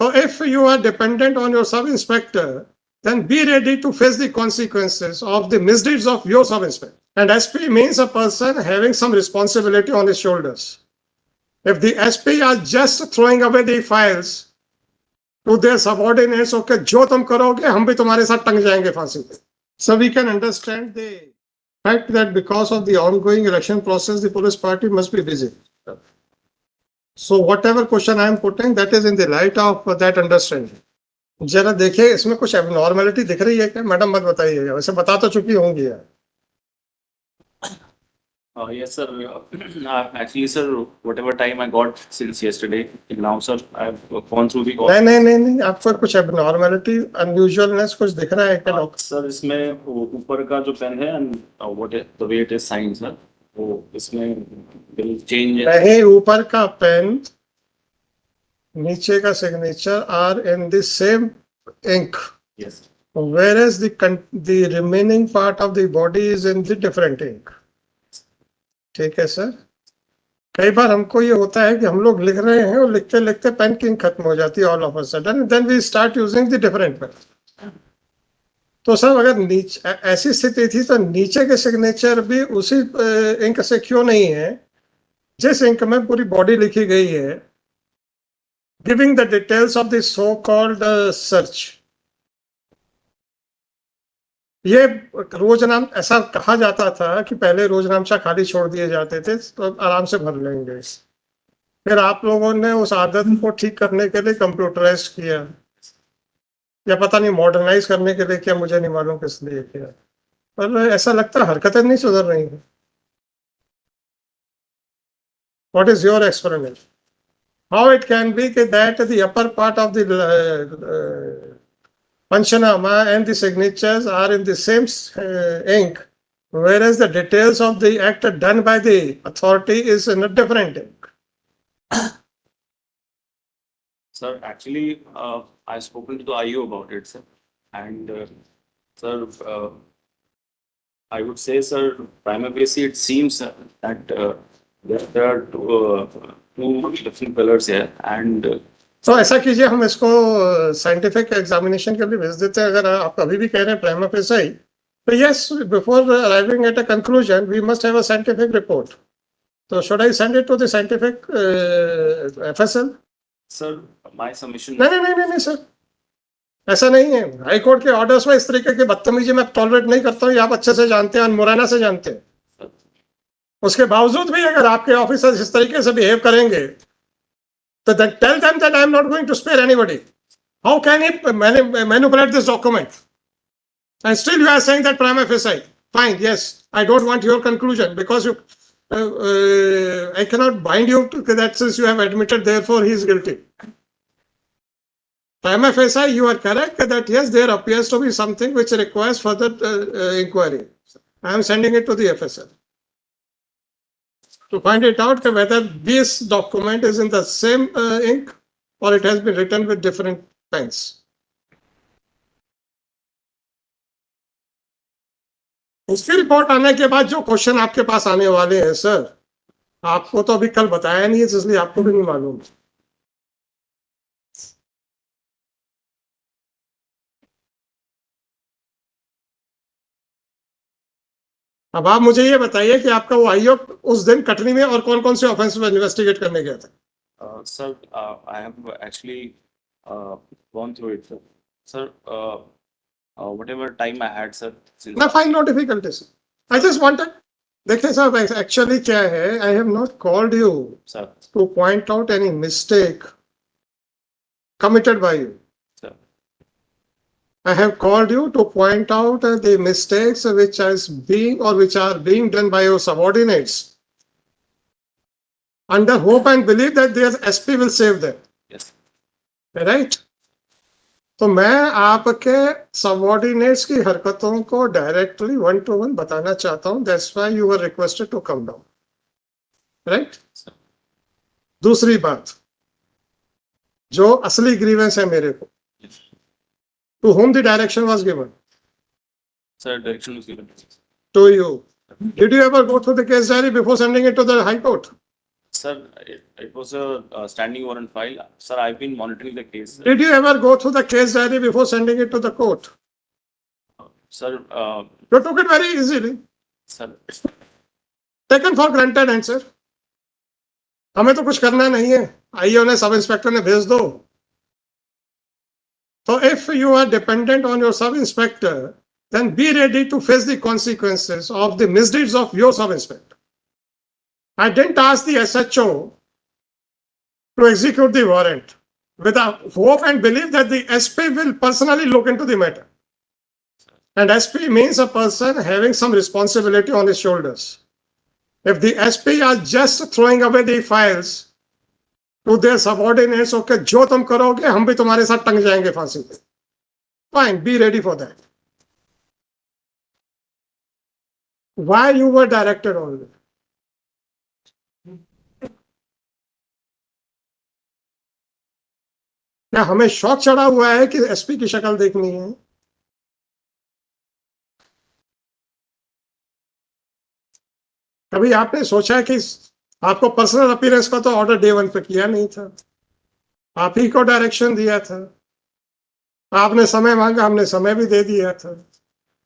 So if you are dependent on your sub-inspector, then be ready to face the consequences of the misdeeds of your sub-inspector. And SP means a person having some responsibility on his shoulders. If the SP are just throwing away the files to their subordinates, okay, जो तुम करोगे हम भी तुम्हारे साथ टंग जाएंगे फांसी पे. So we can understand the fact that because of the ongoing election process, the police party must be busy. So whatever question I am putting, that is in the light of that understanding. जरा देखिए इसमें कुछ abnormality दिख रही है क्या madam? मत बताइएगा, वैसे बता तो चुकी होंगी यार. Yes, sir. Actually, sir, whatever time I got since yesterday till now, sir, I've gone through the. नहीं, आपको कुछ एबनॉर्मलिटी, अनयूजुअलनेस कुछ दिख रहा है क्या डॉक्टर? सर इसमें ऊपर का जो पेन है and what the way it is signed, sir, वो इसमें will change. नहीं, ऊपर का पेन, नीचे का signature are in the same ink. Yes. Whereas the remaining part of the body is in the different ink. ठीक है सर. कई बार हमको ये होता है कि हम लोग लिख रहे हैं और लिखते लिखते पेन की इंक खत्म हो जाती है all of a sudden, then we start using the different pen. तो सर अगर नीचे ऐसी स्थिति थी तो नीचे के सिग्नेचर भी उसी इंक से क्यों नहीं है जिस इंक में पूरी बॉडी लिखी गई है, giving the details of the so called search. ये रोजनाम ऐसा कहा जाता था कि पहले रोजनामचा खाली छोड़ दिए जाते थे तो आराम से भर लेंगे. फिर आप लोगों ने उस आदत को ठीक करने के लिए कंप्यूटराइज किया, या पता नहीं मॉडर्नाइज करने के लिए किया, मुझे नहीं मालूम किस लिए किया, पर ऐसा लगता है हरकतें नहीं सुधर रही हैं. What is your experiment? How it can be that the upper part of the Panchanama and the signatures are in the same ink, whereas the details of the act done by the authority is in a different ink. Sir, actually, I've spoken to the IO about it, sir. And, sir, I would say, sir, prima facie, it seems that there are two different colors here. And तो ऐसा कीजिए, हम इसको scientific examination के लिए भेज देते हैं. अगर आप अभी भी कह रहे हैं प्राइमा फेसी, तो yes, before arriving at a conclusion we must have a scientific report. तो should I send it to the scientific FSL? Sir, my submission. नहीं सर, ऐसा नहीं है. हाई कोर्ट के ऑर्डर्स में इस तरीके की बदतमीजी मैं टॉलरेट नहीं करता हूँ. आप अच्छे से जानते हैं, मुरैना से जानते हैं. उसके बावजूद भी अगर आपके ऑफिसर्स इस तरीके से बिहेव करेंगे, so then tell them that I am not going to spare anybody. How can he manipulate this document? And still you are saying that prima facie. Fine, yes, I don't want your conclusion because you, I cannot bind you to that since you have admitted, therefore he is guilty. Prima facie, you are correct that yes, there appears to be something which requires further inquiry. I am sending it to the FSL to find it out whether this document is in the same ink or it has been written with different pens. इसकी report आने के बाद जो question आपके पास आने वाले हैं sir, आपको तो अभी कल बताया नहीं है, इसलिए आपको भी नहीं मालूम. अब आप मुझे ये बताइए कि आपका वो आईओ उस दिन कटनी में और कौन कौन से ऑफेंस में इन्वेस्टिगेट करने गया था? Sir, I have actually gone through it, sir. Sir, whatever time I had, sir. No, fine, no difficulties. I just wanted. देखिए साहब, एक्चुअली क्या है, I have not called you, sir, to point out any mistake committed by you. Sir. I have called you to point out the mistakes which are being done by your subordinates, under hope and belief that their SP will save them. Yes. Right? तो मैं आपके subordinates की हरकतों को directly 1-to-1 बताना चाहता हूं. That's why you were requested to come down. Right? दूसरी बात, जो असली ग्रीवेंस है मेरे को, to whom the direction was given? Sir, direction was given To you. Did you ever go through the case diary before sending it to the High Court? Sir, it was a standing warrant file. Sir, I've been monitoring the case. Did you ever go through the case diary before sending it to the court? Sir, You took it very easily. sir, Taken for granted answer. हमें तो कुछ करना नहीं है, आइए उन्हें sub inspector ने भेज दो. So if you are dependent on your sub inspector, then be ready to face the consequences of the misdeeds of your sub inspector. I didn't ask the SHO to execute the warrant with a hope and belief that the SP will personally look into the matter. And SP means a person having some responsibility on his shoulders. If the SP are just throwing away the files to their subordinates, okay, जो तुम करोगे हम भी तुम्हारे साथ टंग जाएंगे फांसी पे. Fine, be ready for that. Why you were directed on it? क्या हमें शौक चढ़ा हुआ है कि एसपी की शक्ल देखनी है? कभी आपने सोचा कि आपको पर्सनल अपीयरेंस का तो ऑर्डर डे 1 पे किया नहीं था, आप ही को डायरेक्शन दिया था, आपने समय मांगा, हमने समय भी दे दिया था,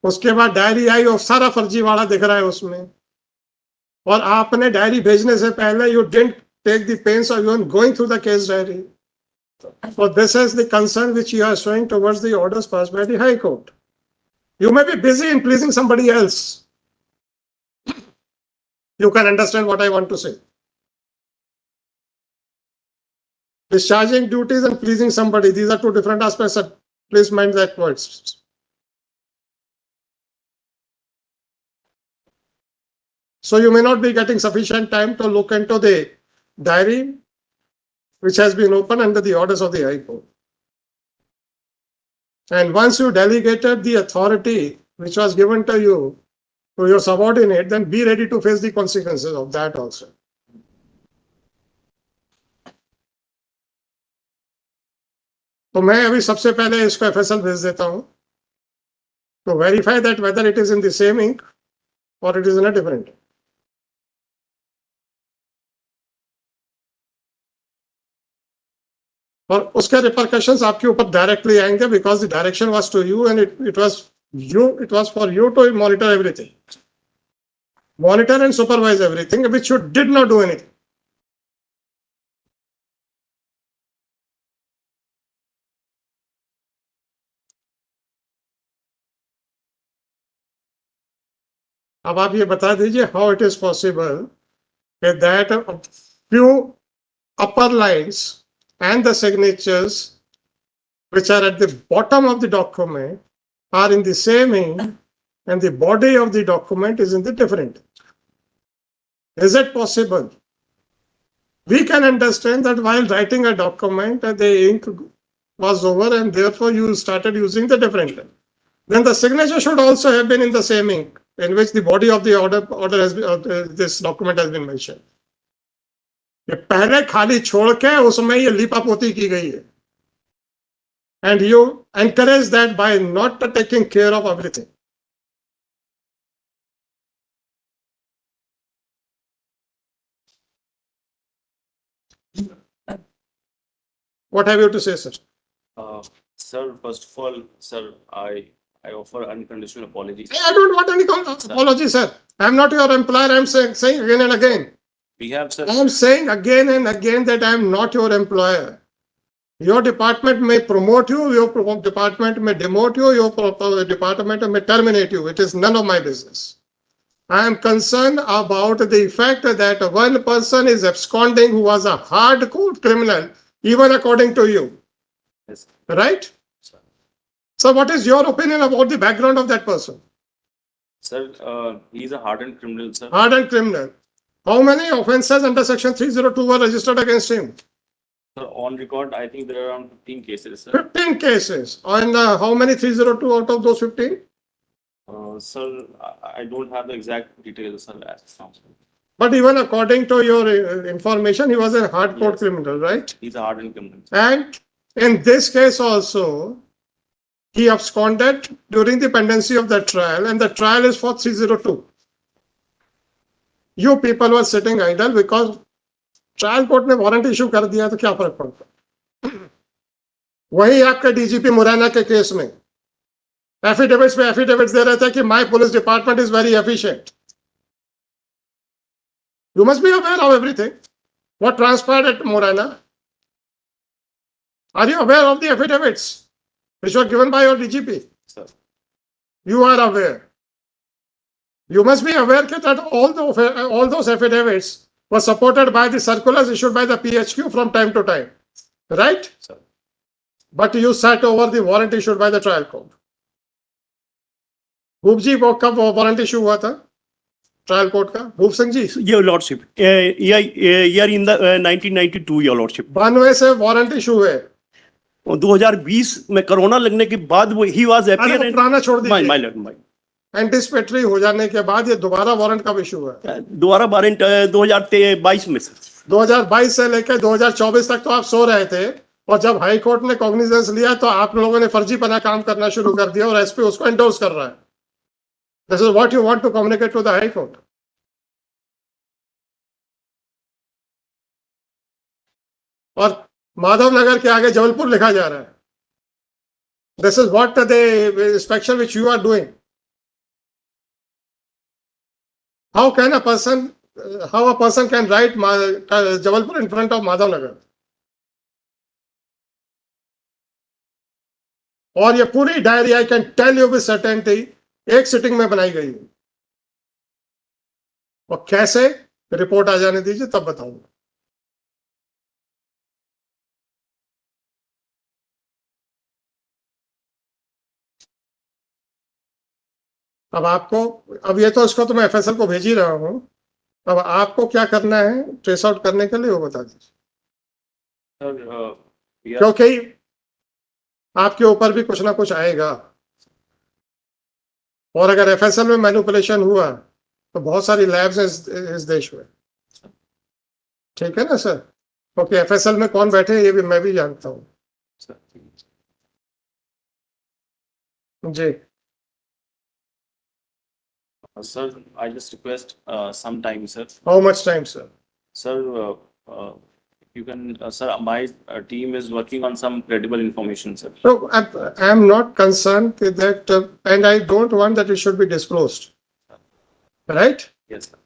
उसके बाद डायरी आई और सारा फर्जीवाड़ा दिख रहा है उसमें, और आपने डायरी भेजने से पहले you didn't take the pains of even going through the case diary. So this is the concern which you are showing towards the orders passed by the High Court. You may be busy in pleasing somebody else. You can understand what I want to say. Discharging duties and pleasing somebody, these are two different aspects. Please mind that words. So you may not be getting sufficient time to look into the diary which has been opened under the orders of the High Court. And once you delegated the authority which was given to you to your subordinate, then be ready to face the consequences of that also. तो मैं अभी सबसे पहले इसको FSL भेज देता हूं to verify that whether it is in the same ink or it is in a different. और उसके रिपरकशंस आपके ऊपर डायरेक्टली आएंगे because the direction was to you and it was for you to monitor everything, monitor and supervise everything, which you did not do anything. अब आप ये बता दीजिए how it is possible that a few upper lines and the signatures which are at the bottom of the document are in the same ink and the body of the document is in the different. Is it possible? We can understand that while writing a document the ink was over and therefore you started using the different. Then the signature should also have been in the same ink in which the body of the order has been, this document has been mentioned. ये पहले खाली छोड़ के उसमें ये लिपापोती की गई है. And you encourage that by not taking care of everything. What have you to say, sir? Sir, first of all, sir, I offer unconditional apologies. I don't want any apology, sir. I am not your employer. I am saying again and again. We have, sir. I am saying again and again that I am not your employer. Your department may promote you, your department may demote you, your department may terminate you. It is none of my business. I am concerned about the fact that one person is absconding who was a hardcore criminal, even according to you. Yes, Right? sir. So what is your opinion about the background of that person? Sir, he's a hardened criminal, sir. Hardened criminal. How many offences under section 302 were registered against him? Sir, on record, I think there are around 15 cases, sir. 15 cases. And how many 302 out of those 15? Sir, I don't have the exact details, sir, as of now, sir. But even according to your information, he was a hardcore Yes. criminal, right? He's a hardened criminal. And in this case also, he absconded during the pendency of the trial, and the trial is for 302. You people were sitting idle because trial court ने warrant issue कर दिया तो क्या फर्क पड़ता? वही आपके DGP Morena के केस में एफिडेविट्स में एफिडेविट्स दे रहे थे कि my police department is very efficient. You must be aware of everything. What transpired at Morana? Are you aware of the affidavits which were given by your DGP? Sir. You are aware. You must be aware that all those affidavits were supported by the circulars issued by the PHQ from time to time. Right? Sir. But you sat over the warrant issued by the trial court. भूप जी वो कब warrant issue हुआ था trial court का? भूप Singh ji, Your Lordship, year in the 1992, Your Lordship. 92 से warrant issue है. और 2020 में corona लगने के बाद वो ही वाज अरे appear वो and पुराना छोड़ my दीजिए. lord, my एंटिसिपेटरी हो जाने के बाद ये दोबारा वारंट कब इशू हुआ? दोबारा वारंट 2022 में सर. 2022 से लेकर 2024 तक तो आप सो रहे थे, और जब हाई कोर्ट ने कॉग्निजेंस लिया तो आप लोगों ने फर्जीपना काम करना शुरू कर दिया और एसपी उसको एंडोर्स कर रहा है. This is what you want to communicate to the high court. और माधव नगर के आगे जबलपुर लिखा जा रहा है. This is what the inspection which you are doing. How can a person can write Jabalpur in front of Madhav Nagar? और ये पूरी diary I can tell you with certainty एक सिटिंग में बनाई गई है. और कैसे, रिपोर्ट आ जाने दीजिए तब बताऊंगा. अब आपको, अब ये तो इसको तो मैं एफएसएल को भेज ही रहा हूं. अब आपको क्या करना है ट्रेस आउट करने के लिए वो बता दीजिए. Sir, we are क्योंकि आपके ऊपर भी कुछ ना कुछ आएगा, और अगर एफएसएल में मैनिपुलेशन हुआ तो बहुत सारी लैब्स हैं इस देश में. ठीक है ना सर? क्योंकि एफएसएल में कौन बैठे ये भी मैं भी जानता हूँ. sir. जी. Sir, I just request some time, sir. How much time sir? Sir, you can, sir, my team is working on some credible information, sir. No, I am not concerned with that, and I don't want that it should be disclosed. Right? Yes, sir.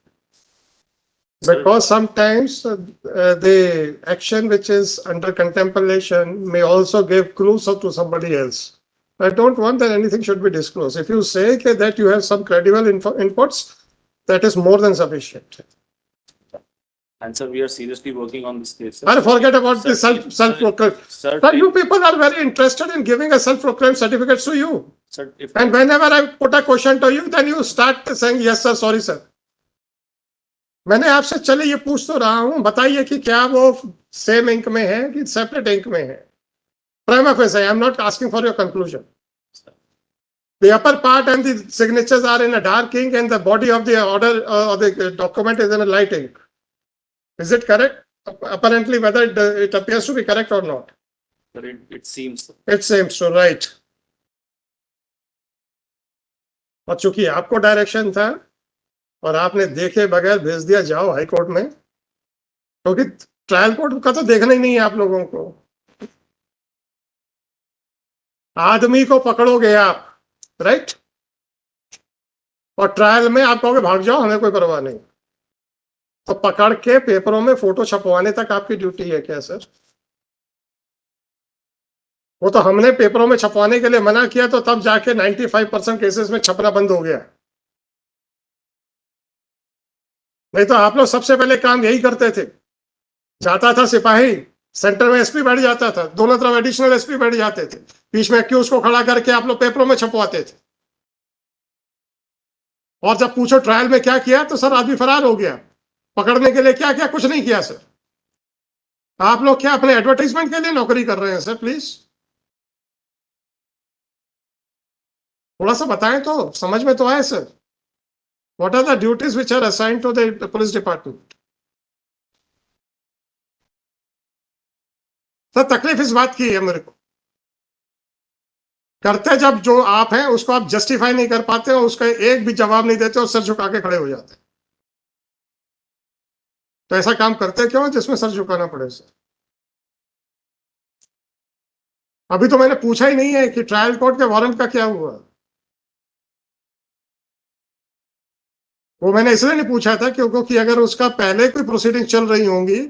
Sir, Because sometimes the action which is under contemplation may also give clues to somebody else. I don't want that anything should be disclosed. If you say that you have some credible inputs, that is more than sufficient. and sir, we are seriously working on this case, sir. And forget about the Sir, self-proclaimed. Sir, Sir, you people are very interested in giving a self-proclaimed certificates to you. sir, if And whenever I put a question to you, then you start saying, yes sir, sorry sir. मैंने आपसे चले ये पूछ तो रहा हूं, बताइए कि क्या वो सेम इंक में है कि सेपरेट इंक में है. Prima facie, I am not asking for your conclusion. The upper part and the signatures are in a dark ink and the body of the order or the document is in a light ink. Is it correct? Apparently, whether it appears to be correct or not. sir, it seems, sir. It seems so, right. और चूंकि आपको direction था और आपने देखे बगैर भेज दिया जाओ हाई कोर्ट में, क्योंकि ट्रायल कोर्ट का तो देखना ही नहीं है आप लोगों को. आदमी को पकड़ोगे आप, राइट? और ट्रायल में आप कहोगे भाग जाओ, हमें कोई परवाह नहीं. तो पकड़ के पेपरों में फोटो छपवाने तक आपकी ड्यूटी है क्या सर? वो तो हमने पेपरों में छपवाने के लिए मना किया तो तब जाके 95% केसेस में छपना बंद हो गया. नहीं तो आप लोग सबसे पहले काम यही करते थे. जाता था सिपाही, सेंटर में एसपी बैठ जाता था, दोनों तरफ एडिशनल एसपी बैठ जाते थे, बीच में एक्यूज को खड़ा करके आप लोग पेपरों में छपवाते थे. और जब पूछो ट्रायल में क्या किया तो सर आदमी फरार हो गया. पकड़ने के लिए क्या किया? कुछ नहीं किया सर. आप लोग क्या अपने एडवर्टाइजमेंट के लिए नौकरी कर रहे हैं सर? प्लीज थोड़ा सा बताएं तो समझ में तो आए sir. What are the duties which are assigned to the police department? Sir तकलीफ इस बात की है मेरे को, करते जब जो आप हैं उसको आप जस्टिफाई नहीं कर पाते हो, उसका एक भी जवाब नहीं देते और सर झुका के खड़े हो जाते. तो ऐसा काम करते क्यों हैं जिसमें सर झुकाना पड़े सर? अभी तो मैंने पूछा ही नहीं है कि ट्रायल कोर्ट के वारंट का क्या हुआ। वो मैंने इसलिए नहीं पूछा था क्योंकि अगर उसका पहले कोई प्रोसीडिंग चल रही होंगी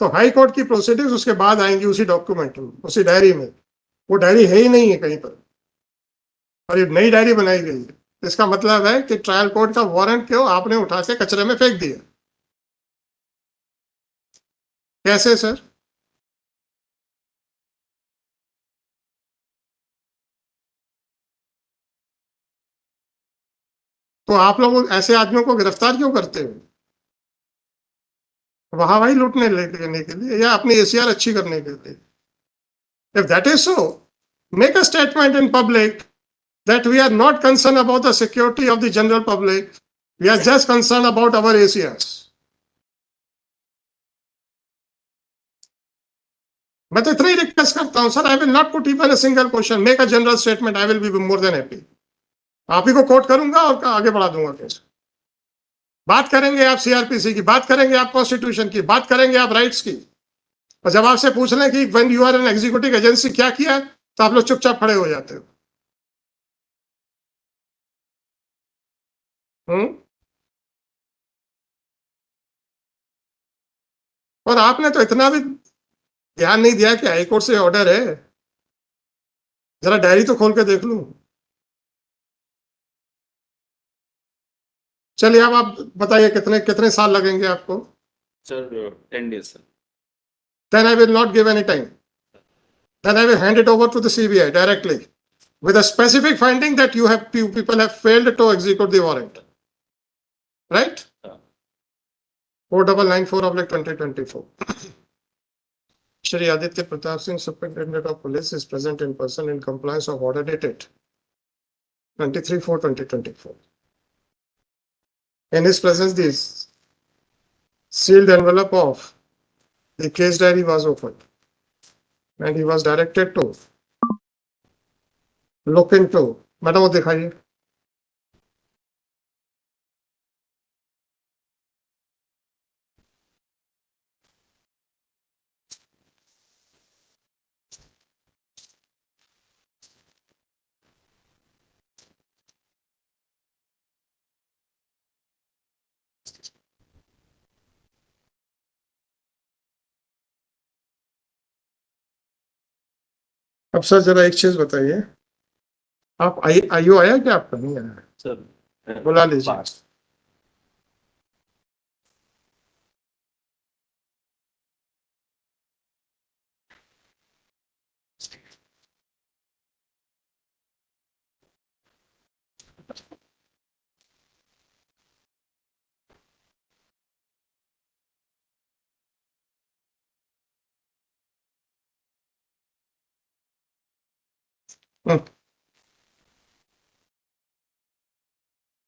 तो हाई कोर्ट की प्रोसीडिंग्स उसके बाद आएंगी उसी डॉक्यूमेंट में, उसी डायरी में। वो डायरी है ही नहीं है कहीं पर, और ये नई डायरी बनाई गई है। इसका मतलब है कि ट्रायल कोर्ट का वारंट क्यों आपने उठा के कचरे में फेंक दिया। कैसे सर? तो आप लोग ऐसे आदमियों को गिरफ्तार क्यों करते हो? वहां वही लूटने लेने के लिए या अपनी एसीआर अच्छी करने के लिए? If that is so, make a statement in public that we are not concerned about the security of the general public. We are just concerned about our ACRs. मैं तो इतना ही रिक्वेस्ट करता हूं sir, I will not put even a single question, make a general statement, I will be more than happy. आप ही को coat करूंगा और आगे बढ़ा दूंगा केस। बात करेंगे आप सीआरपीसी की, बात करेंगे आप कॉन्स्टिट्यूशन की, बात करेंगे आप राइट्स की, और जब आपसे पूछ लें कि when you are an executive agency क्या किया, तो आप लोग चुपचाप खड़े हो जाते हो। और आपने तो इतना भी ध्यान नहीं दिया कि हाईकोर्ट से ऑर्डर है। जरा डायरी तो खोल के देख लूं। चलिए अब आप बताइए कितने कितने साल लगेंगे आपको? Sir 10 days sir. Then I will not give any time. Then I will hand it over to the CBI directly with a specific finding that you people have failed to execute the warrant. Right? Yeah. 4994/2024. Shri Aditya Pratap Singh, Superintendent of Police, is present in person in compliance of order dated 23/4/2024. In his presence, the sealed envelope of the case diary was opened, and he was directed to look into. Madam वो दिखाइए। अब sir जरा एक चीज बताइए, आप आयु आया क्या आपका? नहीं आया? सर बुला लीजिए। पाँच।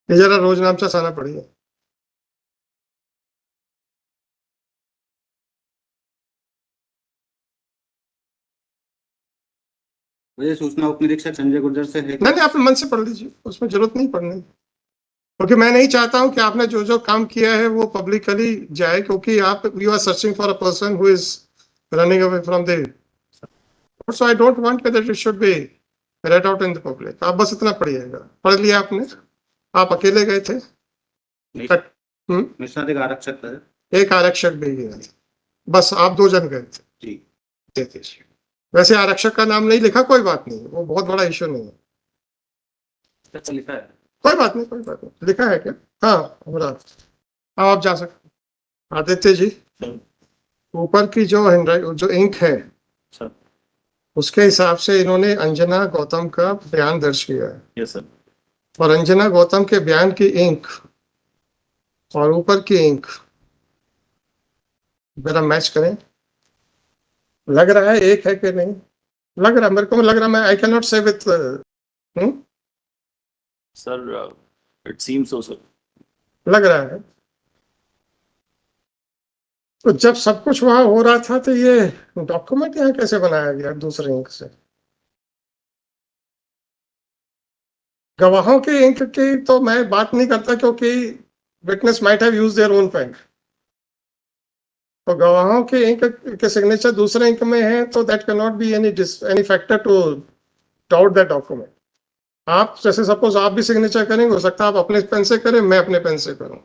ये जरा रोज नाम से साना पड़िए। मुझे सूचना उप निरीक्षक संजय गुर्जर से है। नहीं आप मन से पढ़ लीजिए, उसमें जरूरत नहीं पढ़ने, क्योंकि मैं नहीं चाहता हूं कि आपने जो जो काम किया है वो पब्लिकली जाए, क्योंकि आप you are searching for a person who is running away from the, so I don't want that it should be read out in the public. आप बस इतना पढ़िएगा। पढ़ लिया आपने? आप अकेले गए थे? निष्णाधिक आरक्षक है। एक आरक्षक भी गया, बस आप 2 जन गए थे? जी। दे दीजिए। वैसे आरक्षक का नाम नहीं लिखा, कोई बात नहीं, वो बहुत बड़ा इश्यू नहीं है। तो लिखा है। कोई बात नहीं, कोई बात नहीं। लिखा है क्या? हाँ हमारा। अब आप जा सकते। आदित्य जी, ऊपर की जो इंक है सर। उसके हिसाब से इन्होंने अंजना गौतम का बयान दर्ज किया है, यस सर। और अंजना गौतम के बयान की इंक और ऊपर की इंक जरा मैच करें। लग रहा है एक है कि नहीं? लग रहा, मेरे को लग रहा, मैं आई कैन नॉट से with sir it seems so sir. लग रहा है। तो जब सब कुछ वहां हो रहा था तो ये डॉक्यूमेंट यहाँ कैसे बनाया गया दूसरे इंक से? गवाहों की इंक की तो मैं बात नहीं करता, क्योंकि witness might have used their own pen. तो गवाहों के इंक के सिग्नेचर दूसरे इंक में है तो that can not be any factor to doubt that document. आप जैसे सपोज आप भी सिग्नेचर करेंगे, हो सकता है आप अपने पेन से करें, मैं अपने पेन से करूं,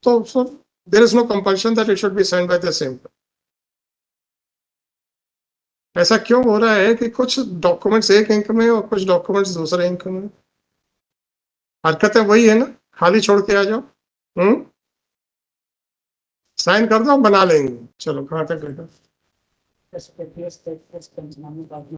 तो there is no compulsion that it should be signed by the same. ऐसा क्यों हो रहा है कि कुछ डॉक्यूमेंट्स एक इंक में और कुछ डॉक्यूमेंट्स दूसरे इंक में? हरकतें वही है ना, खाली छोड़ के आ जाओ, साइन कर दो, बना लेंगे। चलो कहाँ तक